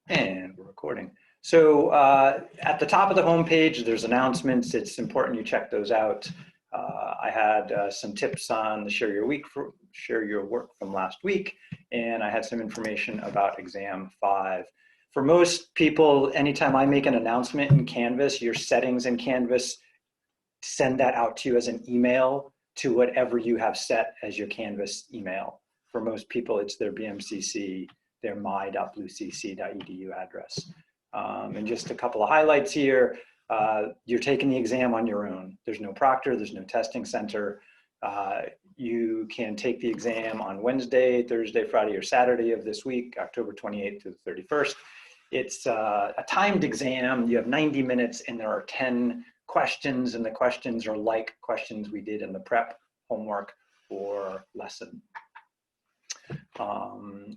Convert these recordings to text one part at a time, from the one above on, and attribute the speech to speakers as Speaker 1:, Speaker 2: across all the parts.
Speaker 1: And we're recording. So at the top of the homepage, there's announcements. It's important you check those out. I had some tips on the share your work from last week, and I had some information about exam 5. For most people, anytime I make an announcement in Canvas, your settings in Canvas send that out to you as an email to whatever you have set as your Canvas email. For most people, it's their BMCC, their my.bluecc.edu address. And just a couple of highlights here. You're taking the exam on your own. There's no proctor, there's no testing center. You can take the exam on Wednesday, Thursday, Friday, or Saturday of this week, October 28th to the 31st. It's a timed exam. You have 90 minutes and there are 10 questions, and the questions are like questions we did in the prep homework or lesson.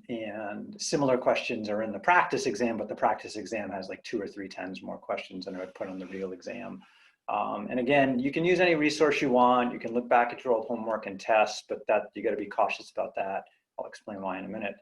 Speaker 1: And similar questions are in the practice exam, but the practice exam has like 2 or 3 times more questions than I would put on the real exam. And again, you can use any resource you want. You can look back at your old homework and test, but that you got to be cautious about that. I'll explain why in a minute.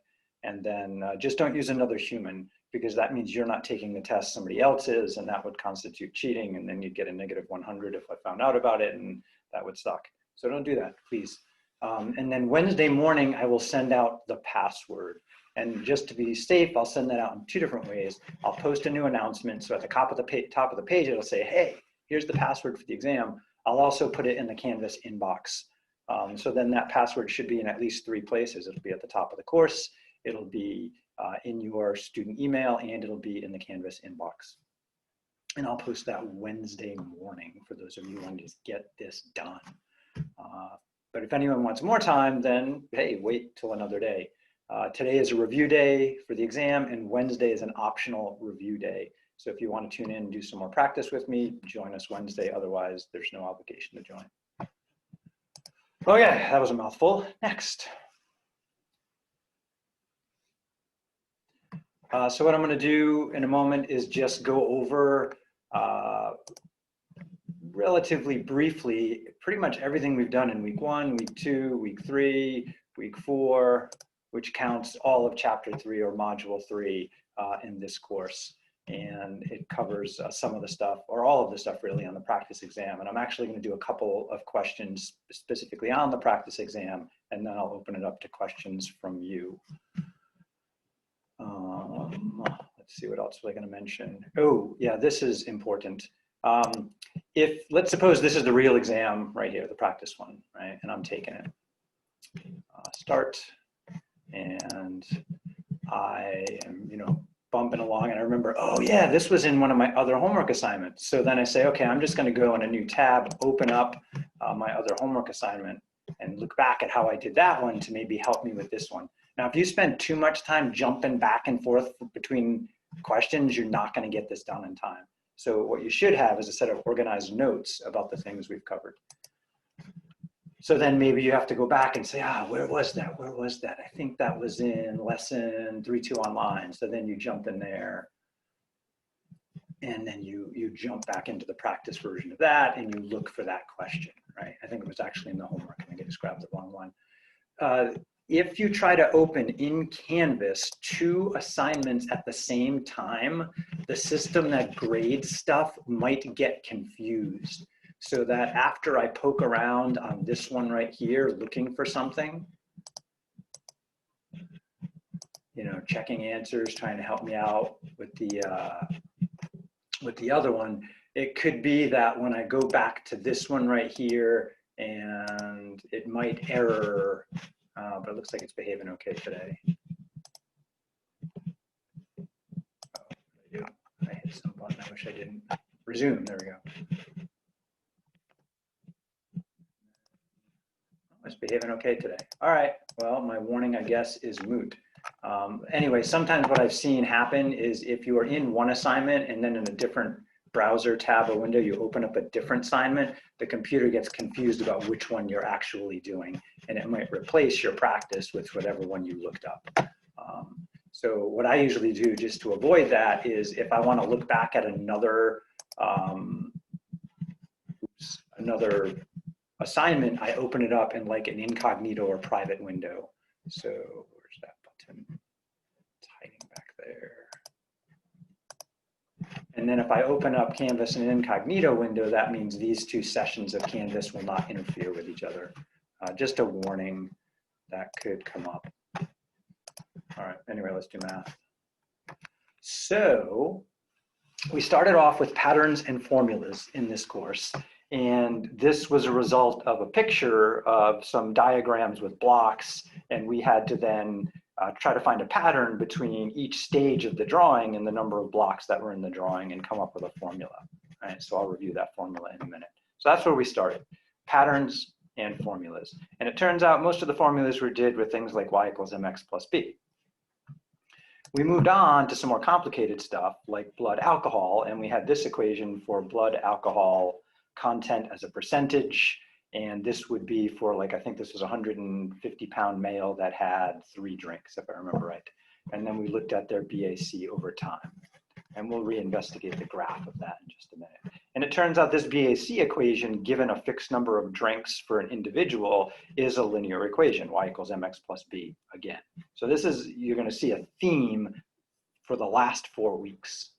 Speaker 1: And then just don't use another human, because that means you're not taking the test, somebody else is, and that would constitute cheating, and then you'd get a -100 if I found out about it, and that would suck. So don't do that, please. And then Wednesday morning, I will send out the password. And just to be safe, I'll send that out in 2 different ways. I'll post a new announcement. So at the top of the page, it'll say, hey, here's the password for the exam. I'll also put it in the Canvas inbox. So then that password should be in at least 3 places. It'll be at the top of the course, it'll be in your student email, and it'll be in the Canvas inbox. And I'll post that Wednesday morning for those of you who want to just get this done. But if anyone wants more time, then hey, wait till another day. Today is a review day for the exam, and Wednesday is an optional review day. So if you want to tune in and do some more practice with me, join us Wednesday. Otherwise, there's no obligation to join. Okay, that was a mouthful. Next. So what I'm going to do in a moment is just go over relatively briefly pretty much everything we've done in week 1, week 2, week 3, week 4, which counts all of chapter 3 or module 3 in this course. And it covers some of the stuff, or all of the stuff really, on the practice exam. And I'm actually going to do a couple of questions specifically on the practice exam, and then I'll open it up to questions from you. Let's see, what else was I going to mention? Oh, yeah, this is important. Let's suppose this is the real exam right here, the practice one, right? And I'm taking it. Start, and I am, bumping along, and I remember, oh yeah, this was in one of my other homework assignments. So then I say, okay, I'm just going to go in a new tab, open up my other homework assignment, and look back at how I did that one to maybe help me with this one. Now, if you spend too much time jumping back and forth between questions, you're not going to get this done in time. So what you should have is a set of organized notes about the things we've covered. So then maybe you have to go back and say, where was that? Where was that? I think that was in lesson 3.2 online. So then you jump in there, and then you jump back into the practice version of that, and you look for that question, right? I think it was actually in the homework. I think I just grabbed the wrong one. If you try to open in Canvas 2 assignments at the same time, the system that grades stuff might get confused. So that after I poke around on this one right here, looking for something, checking answers, trying to help me out with the other one, it could be that when I go back to this one right here, and it might error, but it looks like it's behaving okay today. Oh, I hit some button. I wish I didn't. Resume. There we go. It's behaving okay today. All right. Well, my warning, I guess, is moot. Anyway, sometimes what I've seen happen is if you are in one assignment and then in a different browser tab or window, you open up a different assignment, the computer gets confused about which one you're actually doing, and it might replace your practice with whatever one you looked up. So what I usually do just to avoid that is if I want to look back at another assignment, I open it up in like an incognito or private window. So where's that button? It's hiding back there. And then if I open up Canvas in an incognito window, that means these two sessions of Canvas will not interfere with each other. Just a warning that could come up. All right, anyway, let's do math. So we started off with patterns and formulas in this course. And this was a result of a picture of some diagrams with blocks. And we had to then try to find a pattern between each stage of the drawing and the number of blocks that were in the drawing and come up with a formula. All right, so I'll review that formula in a minute. So that's where we started, patterns and formulas. And it turns out most of the formulas we did were things like y equals mx plus b. We moved on to some more complicated stuff like blood alcohol, and we had this equation for blood alcohol content as a percentage. And this would be for, like, I think this was a 150-pound male that had 3 drinks, if I remember right. And then we looked at their BAC over time. And we'll reinvestigate the graph of that in just a minute. And it turns out this BAC equation, given a fixed number of drinks for an individual, is a linear equation, y equals mx plus b again. So this is, you're going to see a theme for the last 4 weeks.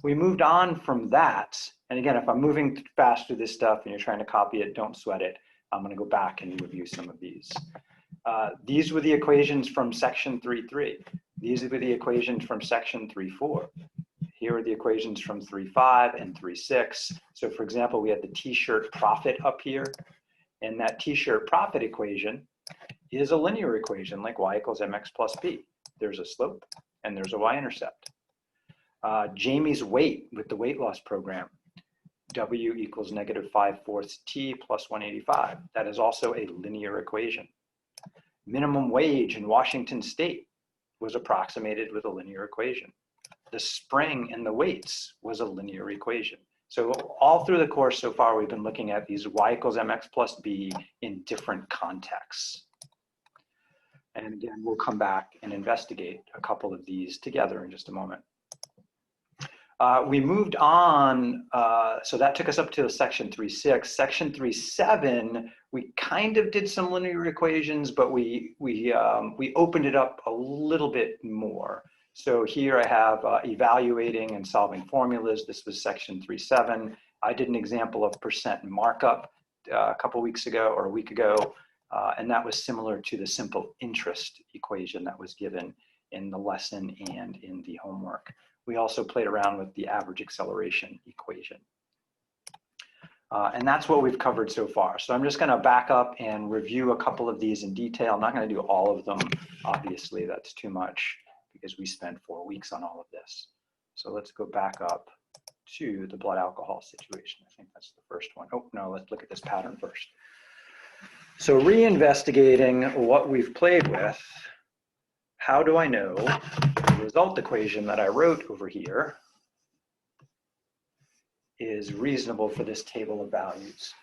Speaker 1: We moved on from that. And again, if I'm moving fast through this stuff and you're trying to copy it, don't sweat it. I'm going to go back and review some of these. These were the equations from section 3.3. These were the equations from section 3.4. Here are the equations from 3.5 and 3.6. So for example, we had the t-shirt profit up here. And that t-shirt profit equation is a linear equation like y equals mx plus b. There's a slope and there's a y-intercept. Jamie's weight with the weight loss program, W equals -5/4 t plus 185. That is also a linear equation. Minimum wage in Washington State was approximated with a linear equation. The spring and the weights was a linear equation. So all through the course so far, we've been looking at these y equals mx plus b in different contexts. And again, we'll come back and investigate a couple of these together in just a moment. We moved on, so that took us up to section 3.6. Section 3.7, we kind of did some linear equations, but we opened it up a little bit more. So here I have evaluating and solving formulas. This was section 3.7. I did an example of percent markup a couple weeks ago or a week ago, and that was similar to the simple interest equation that was given in the lesson and in the homework. We also played around with the average acceleration equation. And that's what we've covered so far. So I'm just going to back up and review a couple of these in detail. I'm not going to do all of them. Obviously, that's too much because we spent 4 weeks on all of this. So let's go back up to the blood alcohol situation. I think that's the first one. Oh, no, let's look at this pattern first. So reinvestigating what we've played with, how do I know the result equation that I wrote over here is reasonable for this table of values?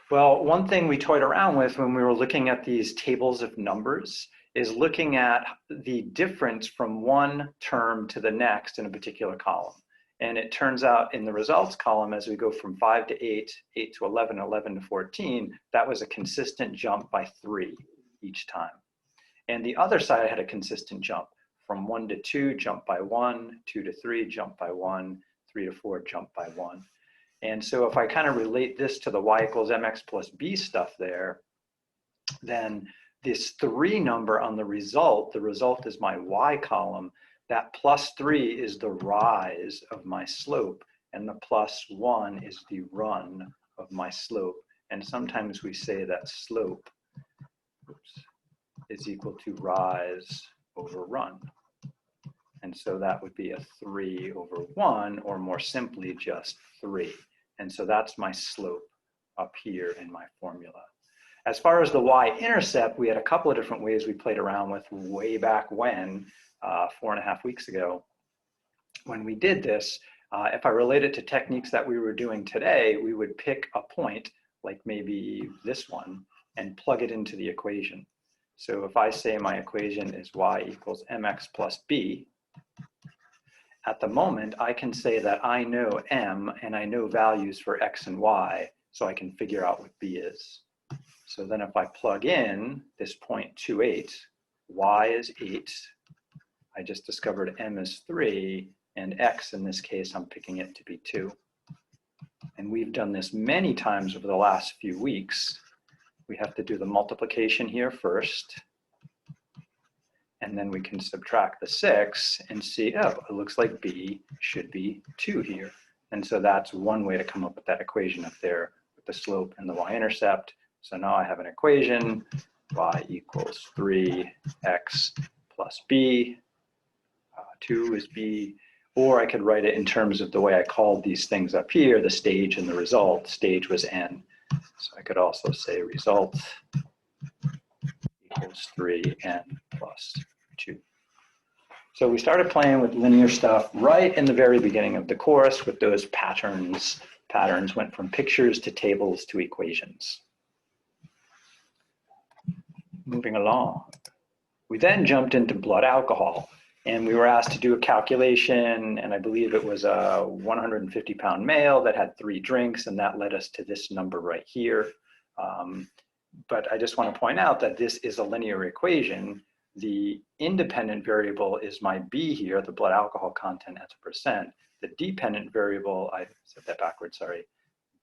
Speaker 1: Well, one thing we toyed around with when we were looking at these tables of numbers is looking at the difference from one term to the next in a particular column. And it turns out in the results column, as we go from 5 to 8, 8 to 11, 11 to 14, that was a consistent jump by 3 each time. And the other side had a consistent jump from 1 to 2, jump by 1, 2 to 3, jump by 1, 3 to 4, jump by 1. And so if I kind of relate this to the y equals mx plus b stuff there, then this 3 number on the result is my y column. That plus 3 is the rise of my slope, and the plus 1 is the run of my slope. And sometimes we say that slope is equal to rise over run. And so that would be a 3 over 1, or more simply, just 3. And so that's my slope up here in my formula. As far as the y-intercept, we had a couple of different ways we played around with way back when, 4.5 weeks ago. When we did this, if I relate it to techniques that we were doing today, we would pick a point, like maybe this one, and plug it into the equation. So if I say my equation is y equals mx plus b, at the moment, I can say that I know m and I know values for x and y, so I can figure out what b is. So then if I plug in this 0.28, y is 8, I just discovered m is 3, and x in this case, I'm picking it to be 2. And we've done this many times over the last few weeks. We have to do the multiplication here first, and then we can subtract the 6 and see, oh, it looks like b should be 2 here. And so that's one way to come up with that equation up there with the slope and the y-intercept. So now I have an equation, y equals 3x plus b, 2 is b, or I could write it in terms of the way I called these things up here, the stage and the result. Stage was n. So I could also say result equals 3n plus 2. So we started playing with linear stuff right in the very beginning of the course with those patterns. Patterns went from pictures to tables to equations. Moving along. We then jumped into blood alcohol. And we were asked to do a calculation, and I believe it was a 150-pound male that had 3 drinks, and that led us to this number right here. But I just want to point out that this is a linear equation. The independent variable is my B here, the blood alcohol content as a percent. The dependent variable, I said that backwards, sorry.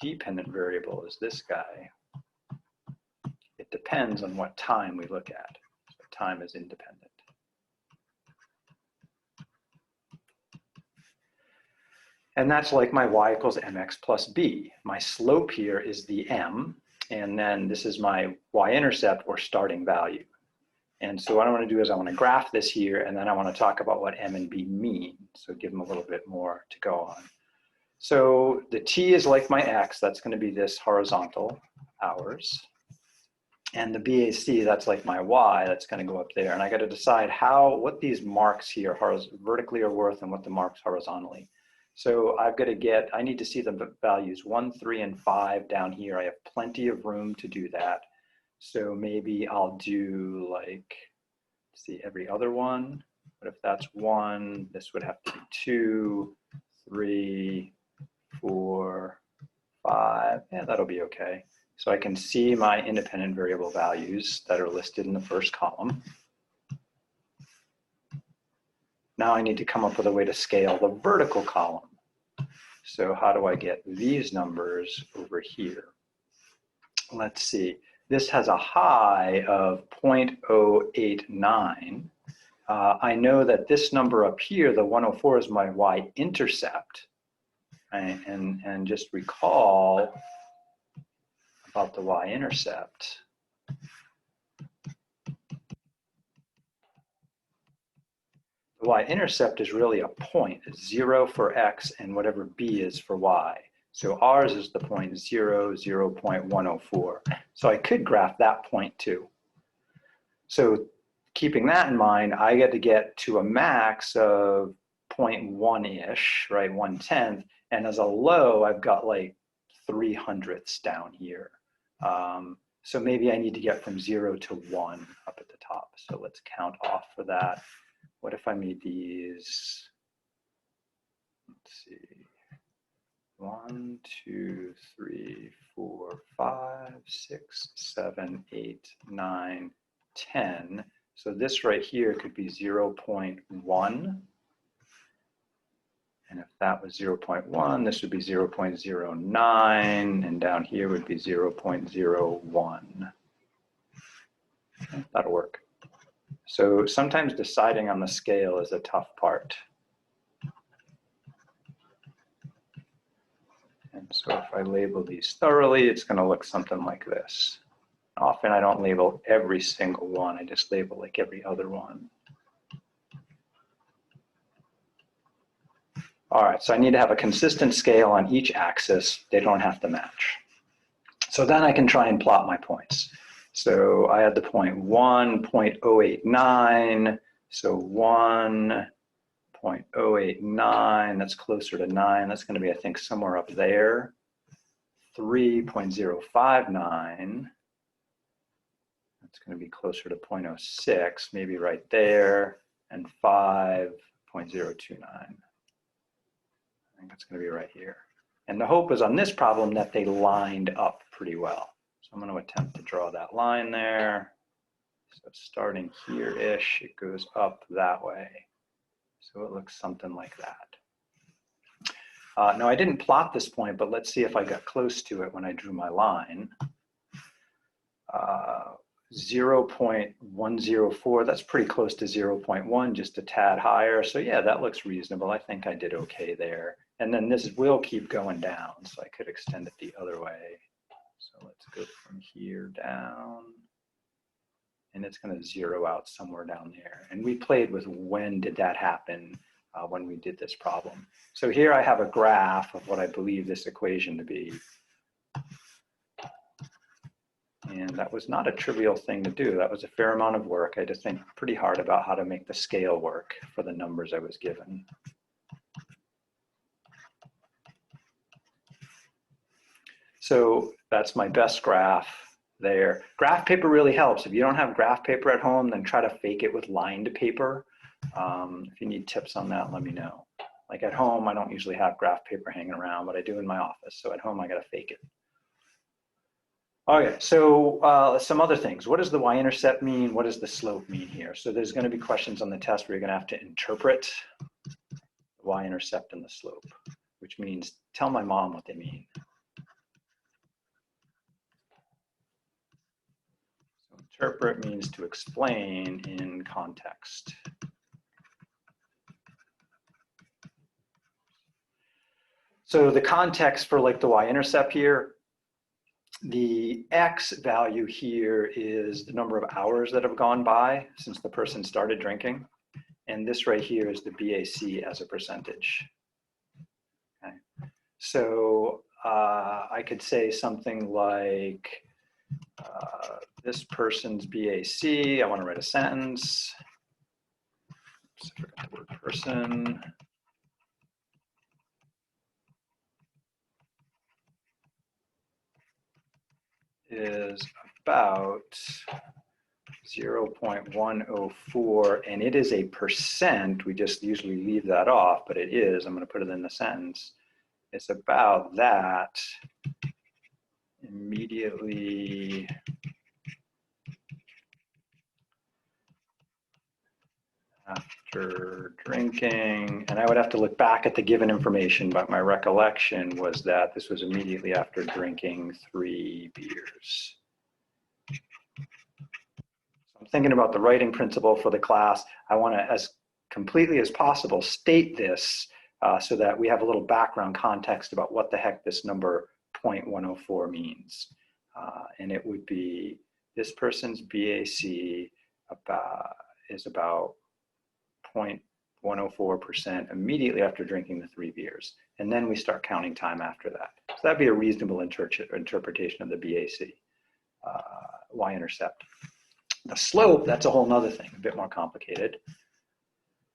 Speaker 1: Dependent variable is this guy. It depends on what time we look at. So time is independent. And that's like my y equals mx plus b. My slope here is the m, and then this is my y-intercept or starting value. And so what I want to do is I want to graph this here, and then I want to talk about what m and b mean. So give them a little bit more to go on. So the t is like my x, that's going to be this horizontal, hours. And the BAC, that's like my y, that's going to go up there. And I got to decide what these marks here vertically are worth and what the marks horizontally. So I need to see the values 1, 3, and 5 down here. I have plenty of room to do that. So maybe I'll do like, let's see, every other one. But if that's 1, this would have to be 2, 3, 4, 5. Yeah, that'll be okay. So I can see my independent variable values that are listed in the first column. Now I need to come up with a way to scale the vertical column. So how do I get these numbers over here? Let's see. This has a high of 0.089. I know that this number up here, the 104, is my y-intercept. Right? And just recall about the y-intercept. The y-intercept is really a point. It's 0 for x and whatever b is for y. So ours is the point 0, 0.104. So I could graph that point too. So keeping that in mind, I get to get to a max of 0.1-ish, right, 1/10. And as a low, I've got like 0.03 down here. So maybe I need to get from 0 to 1 up at the top. So let's count off for that. What if I made these, let's see, 1, 2, 3, 4, 5, 6, 7, 8, 9, 10. So this right here could be 0.1. And if that was 0.1, this would be 0.09, and down here would be 0.01. That'll work. So sometimes deciding on the scale is a tough part. And so if I label these thoroughly, it's going to look something like this. Often I don't label every single one, I just label like every other one. All right, so I need to have a consistent scale on each axis. They don't have to match. So then I can try and plot my points. So I had the point 1, 0.089. So 1.089, that's closer to 9. That's going to be, I think, somewhere up there. 3.059. That's going to be closer to 0.06, maybe right there. And 5.029. I think that's going to be right here. And the hope is on this problem that they lined up pretty well. So I'm going to attempt to draw that line there. So starting here-ish, it goes up that way. So it looks something like that. Now I didn't plot this point, but let's see if I got close to it when I drew my line. 0.104, that's pretty close to 0.1, just a tad higher. So yeah, that looks reasonable. I think I did okay there. And then this will keep going down, so I could extend it the other way. So let's go from here down. And it's going to zero out somewhere down there. And we played with when did that happen when we did this problem. So here I have a graph of what I believe this equation to be. And that was not a trivial thing to do. That was a fair amount of work. I had to think pretty hard about how to make the scale work for the numbers I was given. So that's my best graph there. Graph paper really helps. If you don't have graph paper at home, then try to fake it with lined paper. If you need tips on that, let me know. Like at home, I don't usually have graph paper hanging around, but I do in my office. So at home, I got to fake it. Okay, so some other things. What does the y-intercept mean? What does the slope mean here? So there's going to be questions on the test where you're going to have to interpret the y-intercept and the slope, which means tell my mom what they mean. So interpret means to explain in context. So the context for like the y-intercept here, the x value here is the number of hours that have gone by since the person started drinking. And this right here is the BAC as a percentage. Okay. So I could say something like this person's BAC, I want to write a sentence. Oops, I forgot the word person. Is about 0.104, and it is a percent. We just usually leave that off, but it is. I'm going to put it in the sentence. It's about that immediately after drinking, and I would have to look back at the given information, but my recollection was that this was immediately after drinking 3 beers. I'm thinking about the writing principle for the class. I want to, as completely as possible, state this so that we have a little background context about what the heck this number 0.104 means. And it would be this person's BAC is about 0.104% immediately after drinking the 3 beers. And then we start counting time after that. So that'd be a reasonable interpretation of the BAC, y-intercept. The slope, that's a whole nother thing, a bit more complicated.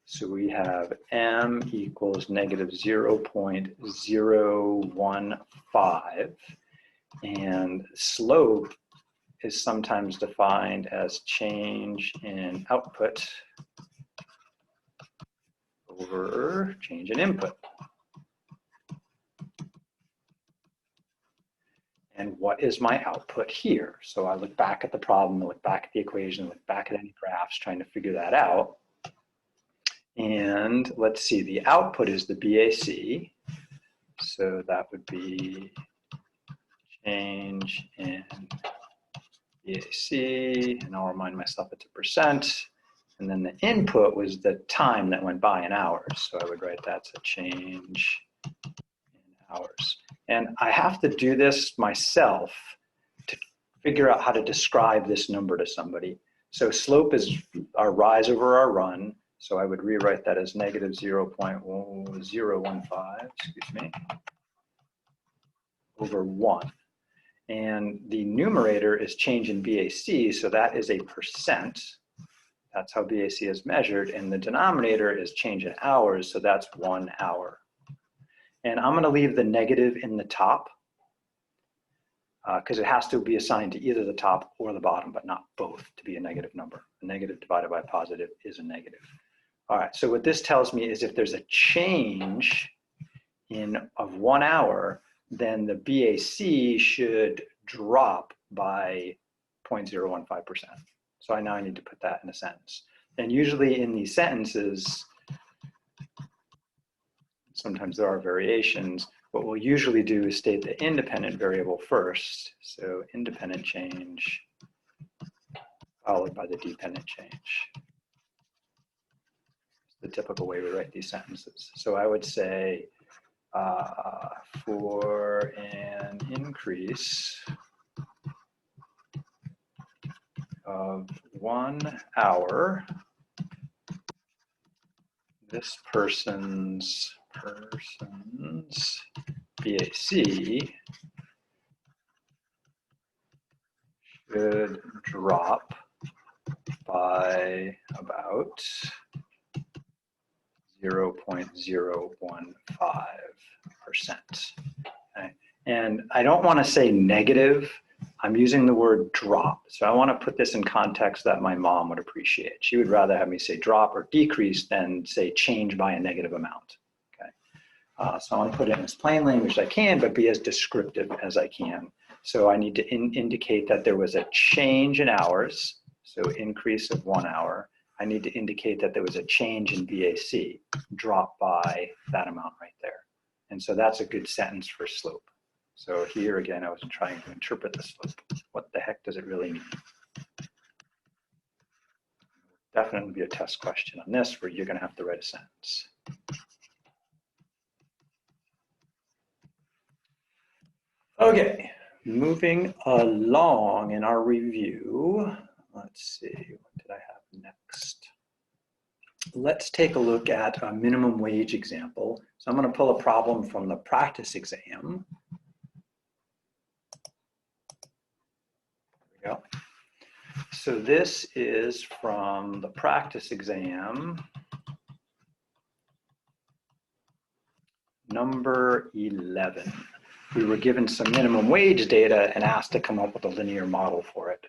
Speaker 1: So we have m equals negative 0.015, and slope is sometimes defined as change in output over change in input. And what is my output here? So I look back at the problem, I look back at the equation, look back at any graphs, trying to figure that out. And let's see, the output is the BAC. So that would be change in BAC, and I'll remind myself it's a percent. And then the input was the time that went by in hours. So I would write that's a change in hours. And I have to do this myself to figure out how to describe this number to somebody. So slope is our rise over our run. So I would rewrite that as negative 0.015, excuse me, over 1. And the numerator is change in BAC, so that is a percent. That's how BAC is measured. And the denominator is change in hours, so that's 1 hour. And I'm going to leave the negative in the top because it has to be assigned to either the top or the bottom, but not both to be a negative number. A negative divided by a positive is a negative. All right, so what this tells me is if there's a change of 1 hour, then the BAC should drop by 0.015%. So now I need to put that in a sentence. And usually in these sentences, Sometimes there are variations. What we'll usually do is state the independent variable first. So independent change followed by the dependent change. It's the typical way we write these sentences. So I would say for an increase of 1 hour, this person's BAC should drop by about 0.015%. Okay? And I don't want to say negative. I'm using the word drop. So I want to put this in context that my mom would appreciate. She would rather have me say drop or decrease than say change by a negative amount. Okay. So I want to put it in as plain language as I can, but be as descriptive as I can. So I need to indicate that there was a change in hours, so increase of 1 hour. I need to indicate that there was a change in BAC, drop by that amount right there. And so that's a good sentence for slope. So here again, I was trying to interpret the slope. What the heck does it really mean? Definitely be a test question on this where you're going to have to write a sentence. Okay, moving along in our review. Let's see, what did I have next? Let's take a look at a minimum wage example. So I'm going to pull a problem from the practice exam. There we go. So this is from the practice exam, number 11. We were given some minimum wage data and asked to come up with a linear model for it.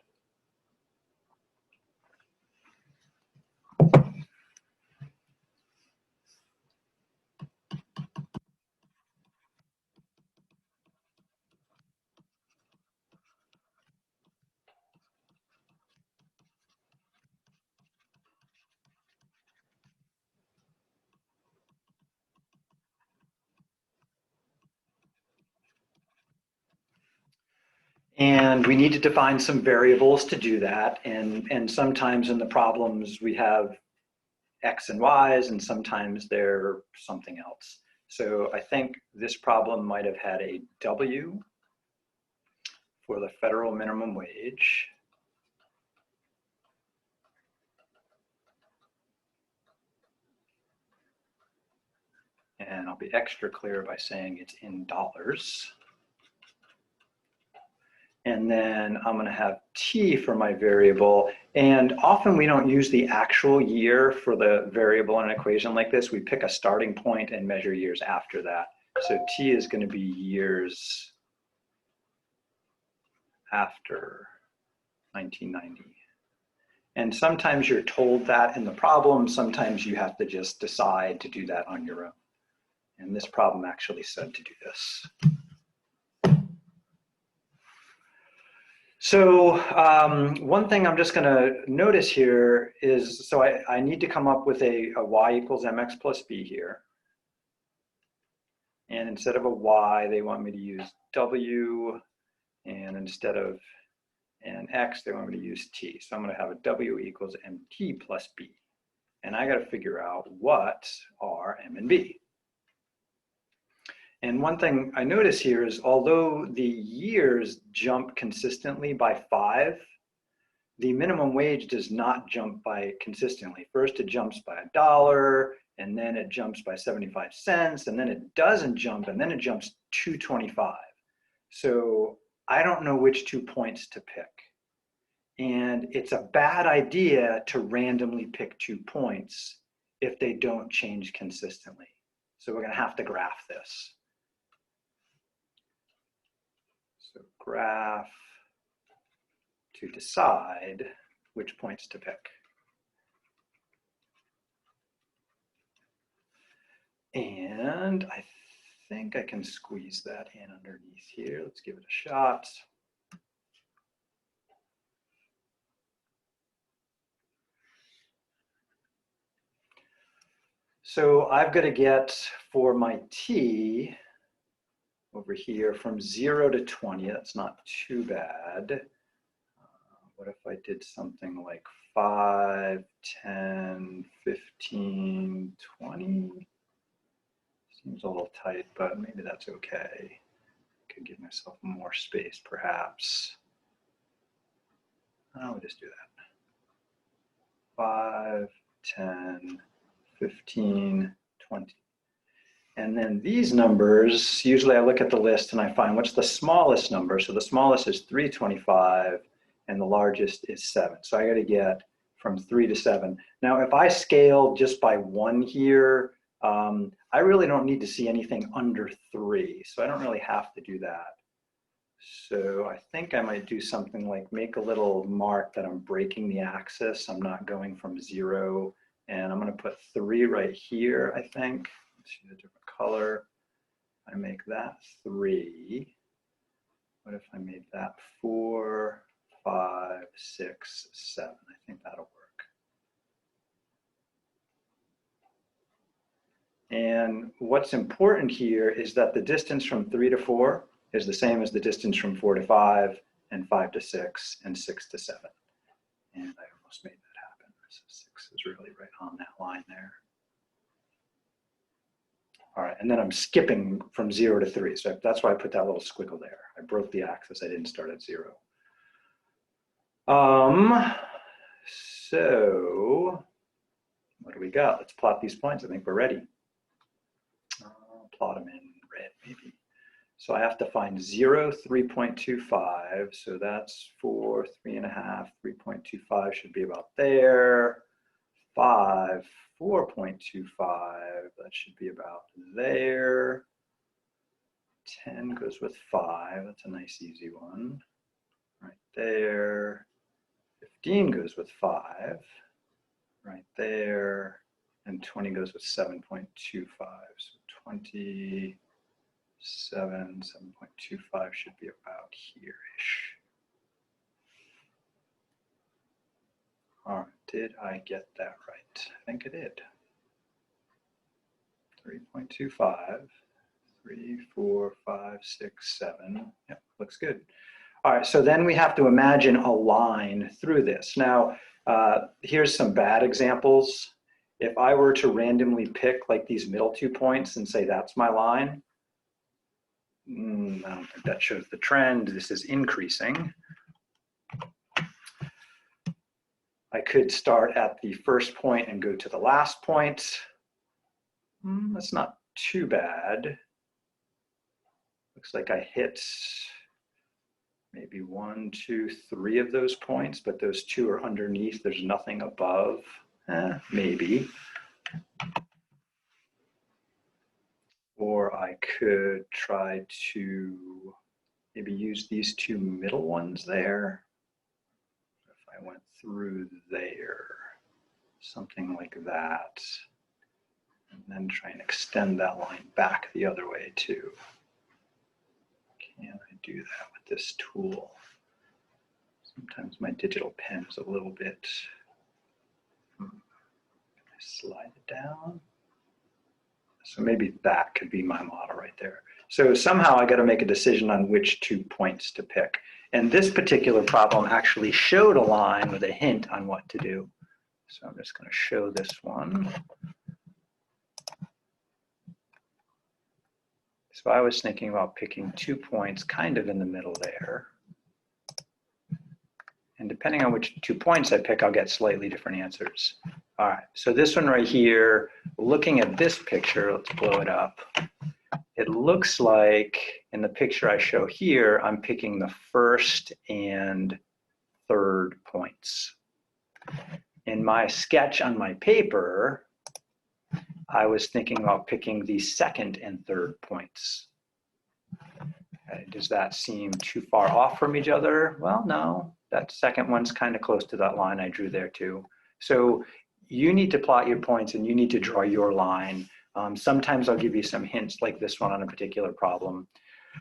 Speaker 1: And we need to define some variables to do that. And sometimes in the problems we have X and Y's, and sometimes they're something else. So I think this problem might have had a W for the federal minimum wage. And I'll be extra clear by saying it's in dollars. And then I'm going to have T for my variable. And often we don't use the actual year for the variable in an equation like this. We pick a starting point and measure years after that. So T is going to be years after 1990. And sometimes you're told that in the problem. Sometimes you have to just decide to do that on your own. And this problem actually said to do this. So one thing I'm just going to notice here is, so I need to come up with a y equals mx plus b here. And instead of a y, they want me to use w. And instead of an x, they want me to use t. So I'm going to have a w equals mt plus b. And I got to figure out what are m and b. And one thing I notice here is, although the years jump consistently by 5, the minimum wage does not jump by consistently. First it jumps by $1, and then it jumps by 75 cents, and then it doesn't jump, and then it jumps 225. So I don't know which 2 points to pick. And it's a bad idea to randomly pick 2 points if they don't change consistently. So we're going to have to graph this. So graph to decide which points to pick. And I think I can squeeze that in underneath here. Let's give it a shot. So I've got to get for my t over here from 0 to 20. That's not too bad. What if I did something like 5, 10, 15, 20? Seems a little tight, but maybe that's okay. Could give myself more space, perhaps. We'll just do that. 5, 10, 15, 20. And then these numbers, usually I look at the list and I find what's the smallest number. So the smallest is 325 and the largest is 7. So I got to get from 3 to 7. Now, if I scale just by 1 here, I really don't need to see anything under 3. So I don't really have to do that. So I think I might do something like make a little mark that I'm breaking the axis. I'm not going from 0. And I'm going to put 3 right here, I think. Let's use a different color. I make that 3. What if I made that 4, 5, 6, 7? I think that'll work. And what's important here is that the distance from 3 to 4 is the same as the distance from 4 to 5, and 5 to 6, and 6 to 7. And I almost made that happen. So 6 is really right on that line there. All right, and then I'm skipping from 0 to 3. So that's why I put that little squiggle there. I broke the axis. I didn't start at 0. So what do we got? Let's plot these points. I think we're ready. Plot them in red, maybe. So I have to find 0, 3.25. So that's 4, 3.5, 3.25 should be about there. 5, 4.25, that should be about there. 10 goes with 5, that's a nice easy one. Right there. 15 goes with 5, right there. And 20 goes with 7.25, so 27, 7.25 should be about here-ish. All right, did I get that right? I think I did. 3.25, 3, 4, 5, 6, 7. Yep, looks good. All right, so then we have to imagine a line through this. Now, here's some bad examples. If I were to randomly pick like these middle 2 points and say that's my line, I don't think that shows the trend. This is increasing. I could start at the first point and go to the last point. That's not too bad. Looks like I hit maybe 1, 2, 3 of those points, but those 2 are underneath. There's nothing above. Maybe. Or I could try to maybe use these 2 middle ones there. If I went through there, something like that, and then try and extend that line back the other way too. Can I do that with this tool? Sometimes my digital pen is a little bit, can I slide it down? So maybe that could be my model right there. So somehow I got to make a decision on which 2 points to pick. And this particular problem actually showed a line with a hint on what to do. So I'm just going to show this one. So I was thinking about picking 2 points kind of in the middle there. And depending on which 2 points I pick, I'll get slightly different answers. All right, so this one right here, looking at this picture, let's blow it up. It looks like in the picture I show here, I'm picking the first and third points. In my sketch on my paper, I was thinking about picking the second and third points. Does that seem too far off from each other? Well, no, that second one's kind of close to that line I drew there too. So you need to plot your points and you need to draw your line. Sometimes I'll give you some hints like this one on a particular problem.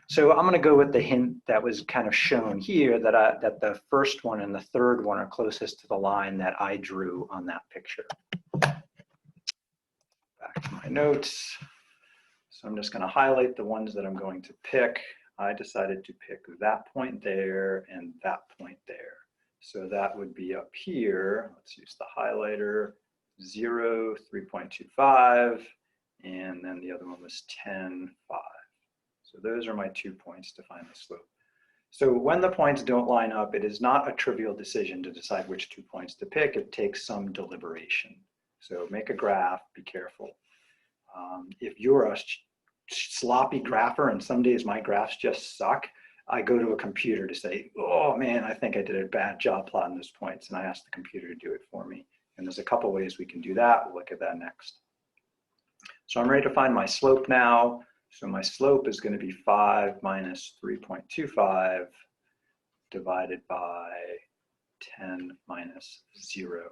Speaker 1: So I'm gonna go with the hint that was kind of shown here, that the first one and the third one are closest to the line that I drew on that picture. Back my notes. So I'm just going to highlight the ones that I'm going to pick. I decided to pick that point there and that point there. So that would be up here. Let's use the highlighter, 0, 3.25, and then the other one was 10, 5. So those are my 2 points to find the slope. So when the points don't line up, it is not a trivial decision to decide which 2 points to pick. It takes some deliberation. So make a graph, be careful. If you're a sloppy grapher, and some days my graphs just suck, I go to a computer to say, oh man, I think I did a bad job plotting those points, and I ask the computer to do it for me. And there's a couple ways we can do that. We'll look at that next. So I'm ready to find my slope now. So my slope is going to be 5 minus 3.25 divided by 10 minus 0.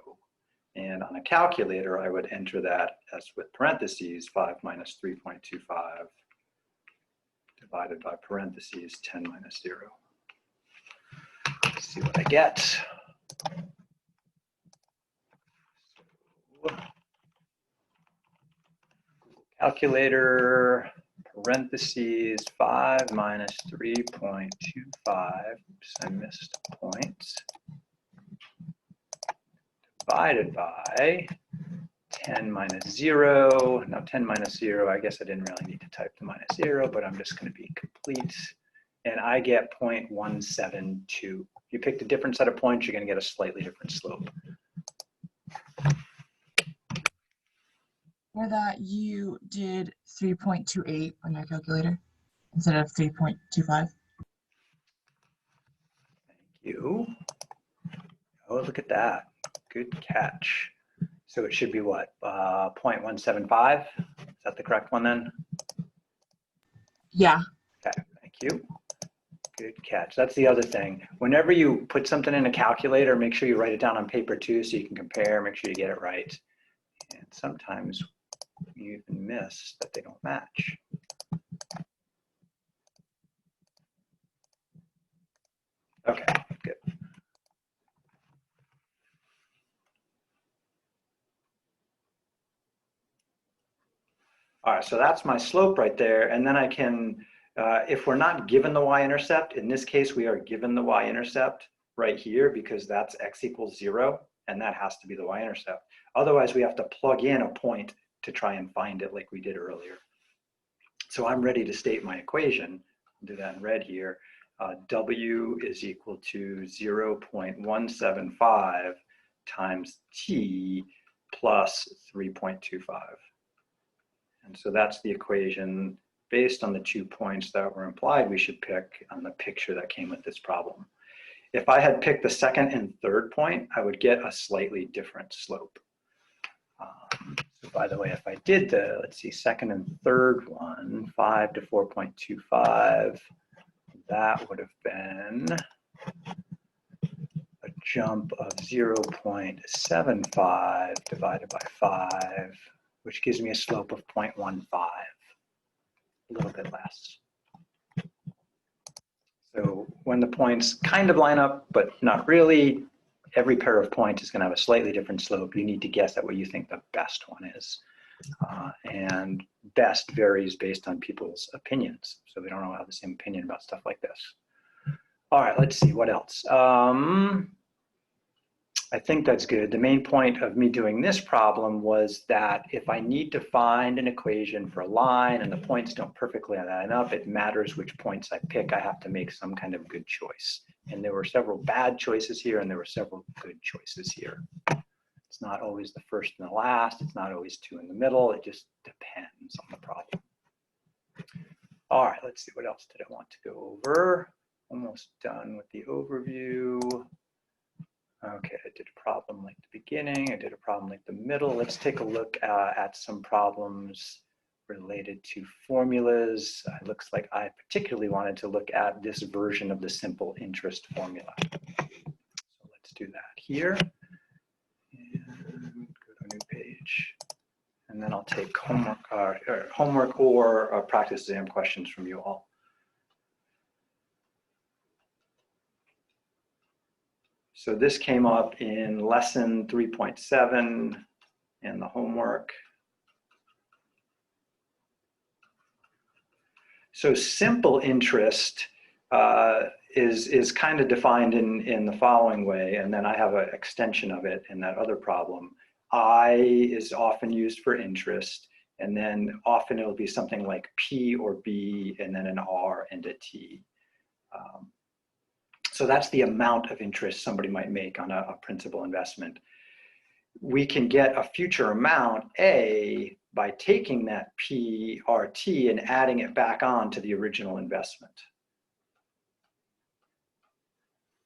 Speaker 1: And on a calculator, I would enter that as with parentheses, 5 minus 3.25 divided by parentheses, 10 minus 0. Let's see what I get. Calculator, parentheses, 5 minus 3.25, oops, I missed a point, divided by 10 minus 0. Now 10 minus 0, I guess I didn't really need to type the minus 0, but I'm just going to be complete. And I get 0.172. If you picked a different set of points, you're going to get a slightly different slope.
Speaker 2: Or that you did 3.28 on your calculator instead of 3.25.
Speaker 1: Thank you. Oh, look at that. Good catch. So it should be what? 0.175? Is that the correct one then?
Speaker 2: Yeah.
Speaker 1: Okay, thank you. Good catch. That's the other thing. Whenever you put something in a calculator, make sure you write it down on paper too so you can compare, make sure you get it right. And sometimes you even miss that they don't match. Okay, good. All right, so that's my slope right there. And then I can, if we're not given the y-intercept, in this case, we are given the y-intercept right here because that's x equals 0, and that has to be the y-intercept. Otherwise, we have to plug in a point to try and find it like we did earlier. So I'm ready to state my equation. I'll do that in red here. W is equal to 0.175 times t plus 3.25. And so that's the equation based on the 2 points that were implied we should pick on the picture that came with this problem. If I had picked the second and third point, I would get a slightly different slope. So by the way, if I did the, let's see, second and third one, 5 to 4.25, that would have been a jump of 0.75 divided by 5, which gives me a slope of 0.15, a little bit less. So when the points kind of line up, but not really, every pair of points is going to have a slightly different slope. You need to guess at what you think the best one is. And best varies based on people's opinions. So we don't all have the same opinion about stuff like this. All right, let's see, what else? I think that's good. The main point of me doing this problem was that if I need to find an equation for a line and the points don't perfectly line up, it matters which points I pick. I have to make some kind of good choice. And there were several bad choices here and there were several good choices here. It's not always the first and the last. It's not always two in the middle. It just depends on the problem. All right, let's see, what else did I want to go over? Almost done with the overview. Okay, I did a problem like the beginning. I did a problem like the middle. Let's take a look at some problems related to formulas. It looks like I particularly wanted to look at this version of the simple interest formula. So let's do that here. And go to a new page. And then I'll take homework or practice exam questions from you all. So this came up in lesson 3.7 in the homework. So simple interest is kind of defined in the following way, and then I have an extension of it in that other problem. I is often used for interest, and then often it'll be something like P or B, and then an R and a T. So that's the amount of interest somebody might make on a principal investment. We can get a future amount, A, by taking that PRT and adding it back on to the original investment.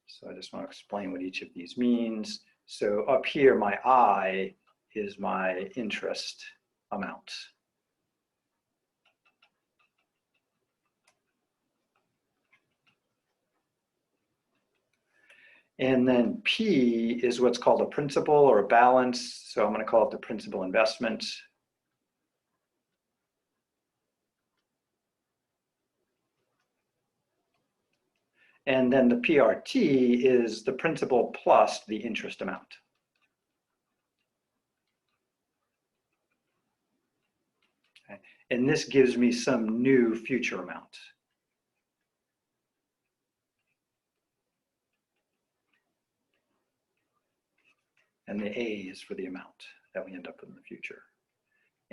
Speaker 1: So I just want to explain what each of these means. So up here, my I is my interest amount. And then P is what's called a principal or a balance. So I'm going to call it the principal investment. And then the PRT is the principal plus the interest amount. Okay. And this gives me some new future amount. And the A is for the amount that we end up with in the future.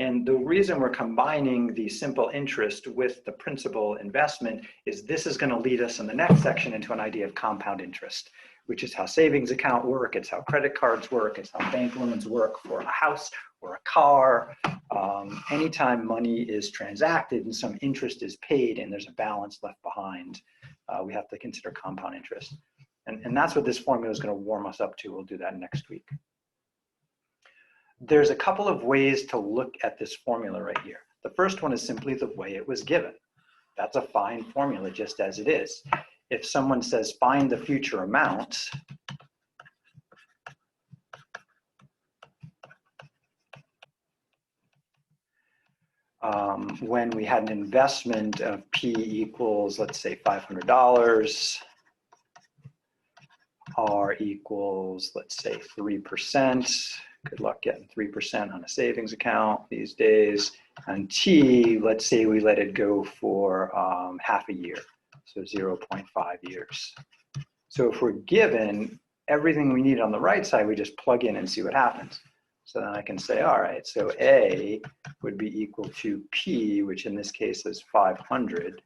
Speaker 1: And the reason we're combining the simple interest with the principal investment is this is going to lead us in the next section into an idea of compound interest, which is how savings account work, it's how credit cards work, it's how bank loans work for a house or a car. Anytime money is transacted and some interest is paid and there's a balance left behind, we have to consider compound interest. And that's what this formula is going to warm us up to. We'll do that next week. There's a couple of ways to look at this formula right here. The first one is simply the way it was given. That's a fine formula just as it is. If someone says find the future amount, when we had an investment of P equals, let's say $500, R equals, let's say 3%. Good luck getting 3% on a savings account these days. And T, let's say we let it go for half a year, so 0.5 years. So if we're given everything we need on the right side, we just plug in and see what happens. So then I can say, all right, so A would be equal to P, which in this case is 500,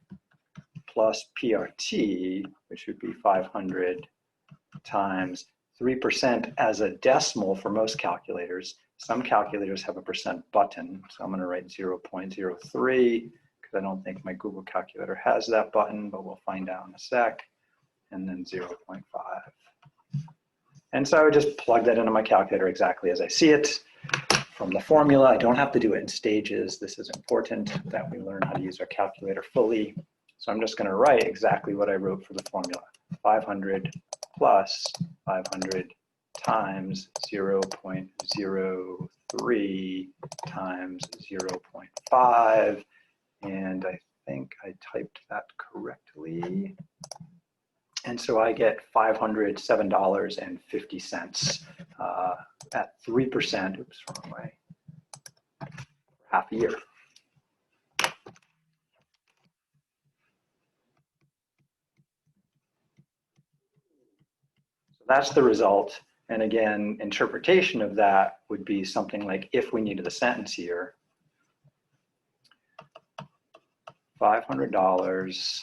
Speaker 1: plus PRT, which would be 500 times 3% as a decimal for most calculators. Some calculators have a percent button, so I'm going to write 0.03 because I don't think my Google calculator has that button, but we'll find out in a sec, and then 0.5. And so I would just plug that into my calculator exactly as I see it from the formula. I don't have to do it in stages. This is important that we learn how to use our calculator fully. So I'm just going to write exactly what I wrote for the formula. 500 plus 500 times 0.03 times 0.5. And I think I typed that correctly. And so I get $507.50 at 3%, oops, wrong way, half a year. So that's the result. And again, interpretation of that would be something like, if we needed a sentence here, $500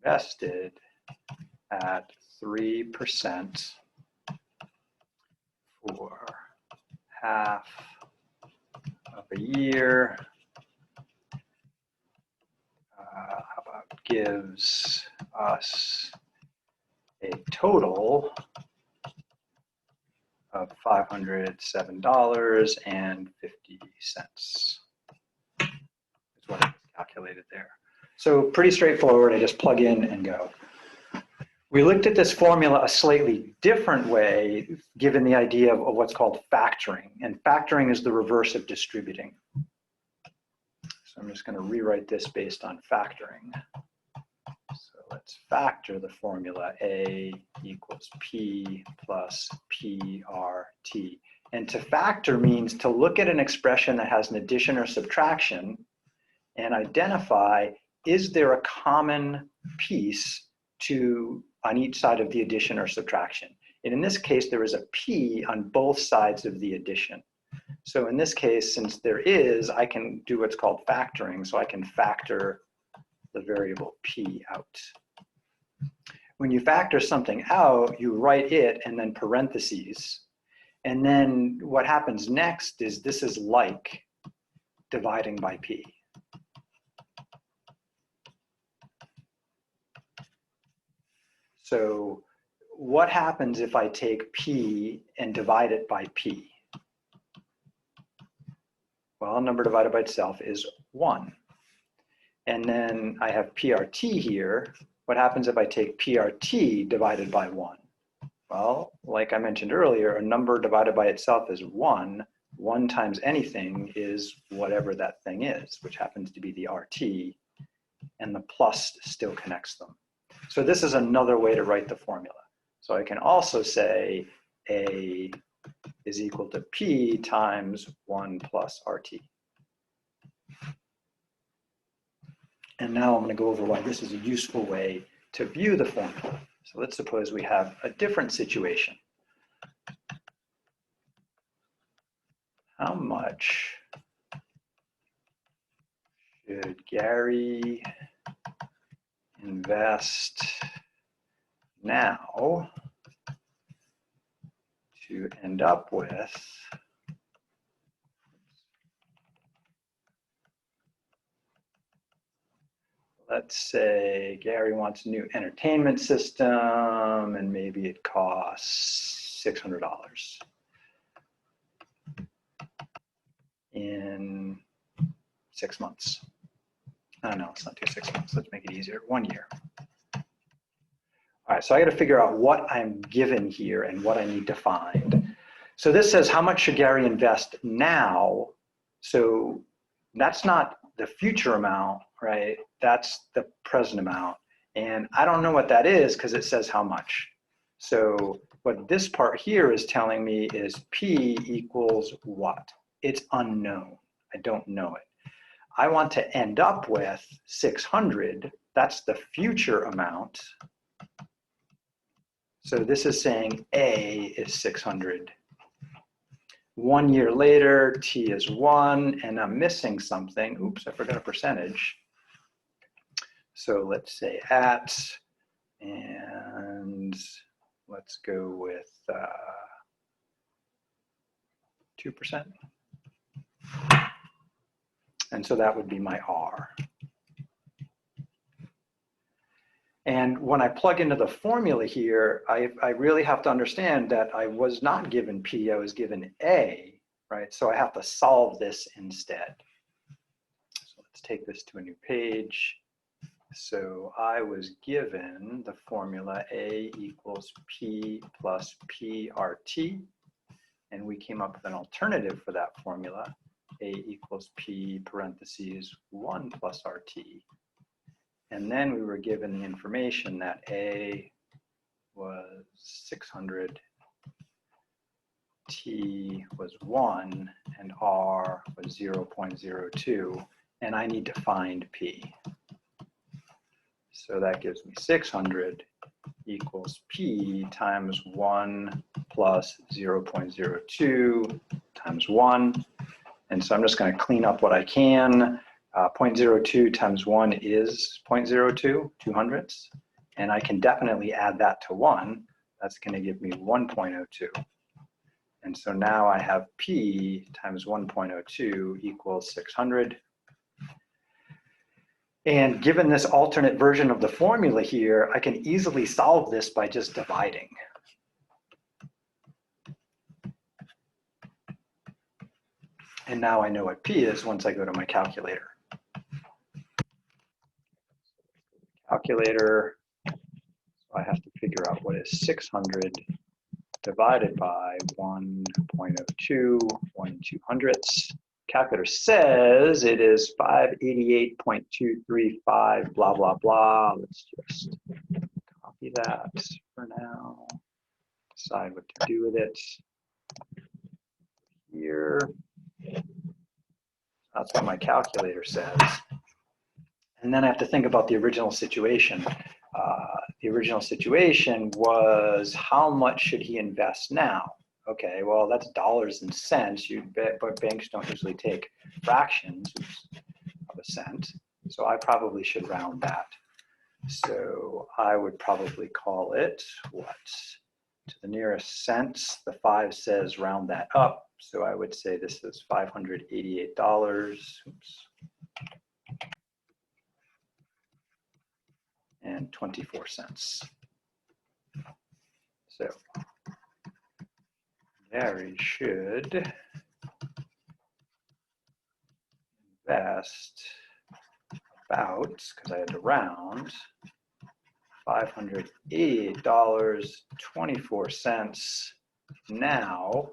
Speaker 1: invested at 3% for half of a year, how about gives us a total of $507.50 is what is calculated there. So pretty straightforward. I just plug in and go. We looked at this formula a slightly different way, given the idea of what's called factoring. And factoring is the reverse of distributing. So I'm just going to rewrite this based on factoring. So let's factor the formula A equals P plus PRT. And to factor means to look at an expression that has an addition or subtraction and identify, is there a common piece on each side of the addition or subtraction? And in this case, there is a P on both sides of the addition. So in this case, since there is, I can do what's called factoring. So I can factor the variable P out. When you factor something out, you write it and then parentheses. And then what happens next is this is like dividing by P. So what happens if I take P and divide it by P? Well, a number divided by itself is 1. And then I have PRT here. What happens if I take PRT divided by 1? Well, like I mentioned earlier, a number divided by itself is 1. 1 times anything is whatever that thing is, which happens to be the RT, and the plus still connects them. So this is another way to write the formula. So I can also say A is equal to P times 1 plus RT. And now I'm going to go over why this is a useful way to view the formula. So let's suppose we have a different situation. How much should Gary invest now to end up with, let's say Gary wants a new entertainment system and maybe it costs $600 in 6 months. Oh, no, let's not do 6 months. Let's make it easier. 1 year. All right, so I got to figure out what I'm given here and what I need to find. So this says, how much should Gary invest now? So that's not the future amount, right? That's the present amount. And I don't know what that is because it says how much. So what this part here is telling me is P equals what? It's unknown. I don't know it. I want to end up with 600. That's the future amount. So this is saying A is 600. 1 year later, T is 1, and I'm missing something. Oops, I forgot a percentage. So let's say at, and let's go with 2%. And so that would be my R. And when I plug into the formula here, I really have to understand that I was not given P, I was given A, right? So I have to solve this instead. So let's take this to a new page. So I was given the formula A equals P plus PRT, and we came up with an alternative for that formula, A equals P parentheses 1 plus RT. And then we were given the information that A was 600, T was 1, and R was 0.02, and I need to find P. So that gives me 600 equals P times 1 plus 0.02 times 1. And so I'm just going to clean up what I can. 0.02 times 1 is 0.02, 200ths. And I can definitely add that to 1. That's going to give me 1.02. And so now I have P times 1.02 equals 600. And given this alternate version of the formula here, I can easily solve this by just dividing. And now I know what P is once I go to my calculator. Calculator, so I have to figure out what is 600 divided by 1.02, 1/200ths. Calculator says it is 588.235, blah, blah, blah. Let's just copy that for now. Decide what to do with it. Here. That's what my calculator says. And then I have to think about the original situation. The original situation was how much should he invest now? Okay, well, that's dollars and cents. But banks don't usually take fractions of a cent. So I probably should round that. So I would probably call it what? To the nearest cents. The 5 says round that up. So I would say this is $588. Oops. And 24 cents. So Gary should invest about, because I had to round, $588.24 now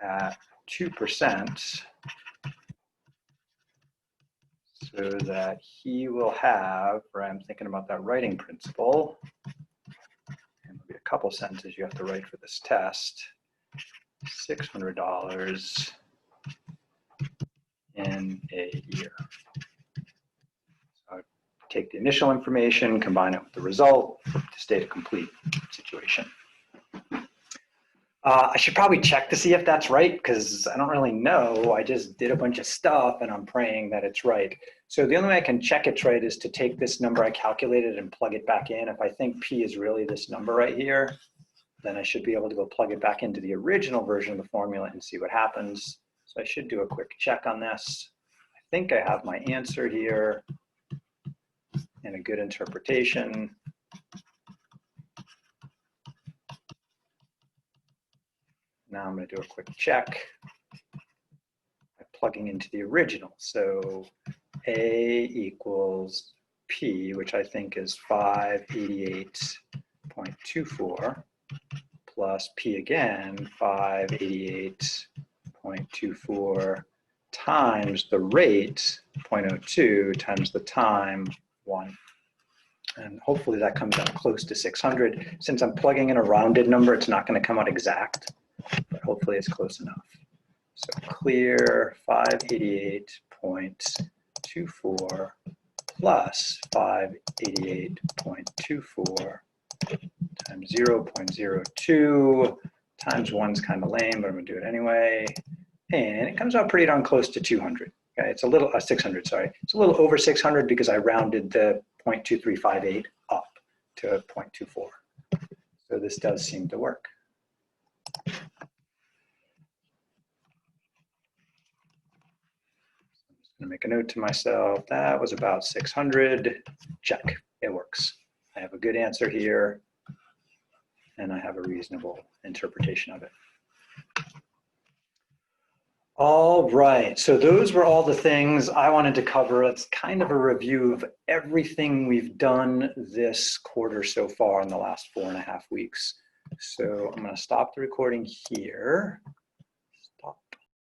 Speaker 1: at 2%, so that he will have, right, I'm thinking about that writing principle, and there'll be a couple sentences you have to write for this test, $600 in a year. So I take the initial information, combine it with the result to state a complete situation. I should probably check to see if that's right, because I don't really know. I just did a bunch of stuff and I'm praying that it's right. So the only way I can check it's right is to take this number I calculated and plug it back in. If I think P is really this number right here, then I should be able to go plug it back into the original version of the formula and see what happens. So I should do a quick check on this. I think I have my answer here and a good interpretation. Now I'm going to do a quick check by plugging into the original. So A equals P, which I think is 588.24, plus P again, 588.24 times the rate, 0.02, times the time, 1. And hopefully that comes out close to 600. Since I'm plugging in a rounded number, it's not going to come out exact, but hopefully it's close enough. So clear 588.24 plus 588.24 times 0.02 times 1's kind of lame, but I'm going to do it anyway. And it comes out pretty darn close to 200. Okay, it's a little 600. Sorry, it's a little over 600 because I rounded the 0.2358 up to 0.24. So this does seem to work. I'm just going to make a note to myself. That was about 600. Check. It works. I have a good answer here, and I have a reasonable interpretation of it. All right, so those were all the things I wanted to cover. It's kind of a review of everything we've done this quarter so far in the last 4.5 weeks. So I'm going to stop the recording here.